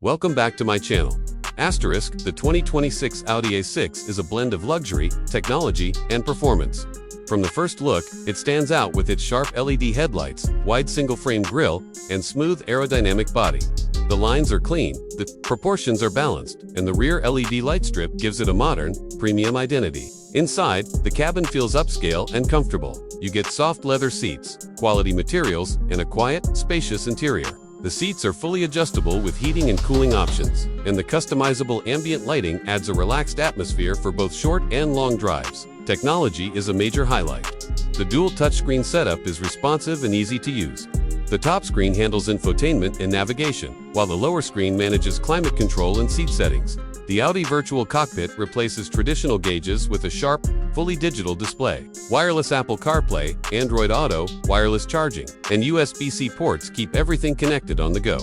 Welcome back to my channel. The 2026 Audi A6 is a blend of luxury, technology, and performance. From the first look, it stands out with its sharp LED headlights, wide single-frame grille, and smooth aerodynamic body. The lines are clean, the proportions are balanced, and the rear LED light strip gives it a modern, premium identity. Inside, the cabin feels upscale and comfortable. You get soft leather seats, quality materials, and a quiet, spacious interior. The seats are fully adjustable with heating and cooling options, and the customizable ambient lighting adds a relaxed atmosphere for both short and long drives. Technology is a major highlight. The dual touchscreen setup is responsive and easy to use. The top screen handles infotainment and navigation, while the lower screen manages climate control and seat settings. The Audi Virtual Cockpit replaces traditional gauges with a sharp, fully digital display. Wireless Apple CarPlay, Android Auto, wireless charging, and USB-C ports keep everything connected on the go.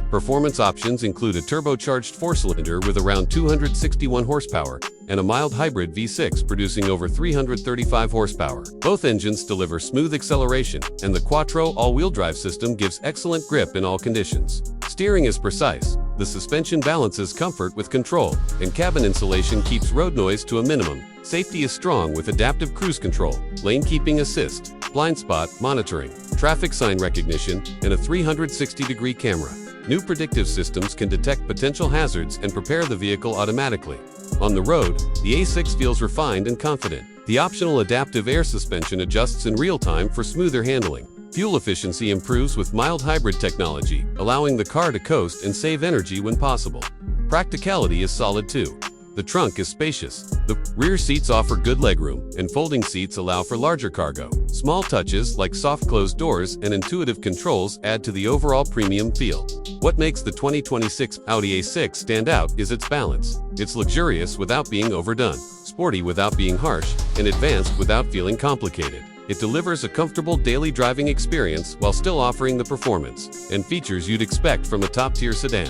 Performance options include a turbocharged 4-cylinder with around 261 horsepower and a mild hybrid V6 producing over 335 horsepower. Both engines deliver smooth acceleration, and the Quattro all-wheel drive system gives excellent grip in all conditions. Steering is precise, the suspension balances comfort with control, and cabin insulation keeps road noise to a minimum. Safety is strong with adaptive cruise control, lane keeping assist, blind spot monitoring, traffic sign recognition, and a 360-degree camera. New predictive systems can detect potential hazards and prepare the vehicle automatically. On the road, the A6 feels refined and confident. The optional adaptive air suspension adjusts in real time for smoother handling. Fuel efficiency improves with mild hybrid technology, allowing the car to coast and save energy when possible. Practicality is solid too. The trunk is spacious. The rear seats offer good legroom, and folding seats allow for larger cargo. Small touches like soft closed doors and intuitive controls add to the overall premium feel. What makes the 2026 Audi A6 stand out is its balance. It's luxurious without being overdone, sporty without being harsh, and advanced without feeling complicated. It delivers a comfortable daily driving experience while still offering the performance and features you'd expect from a top-tier sedan.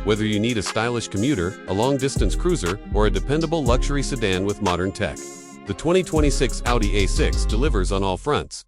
Whether you need a stylish commuter, a long-distance cruiser, or a dependable luxury sedan with modern tech, the 2026 Audi A6 delivers on all fronts.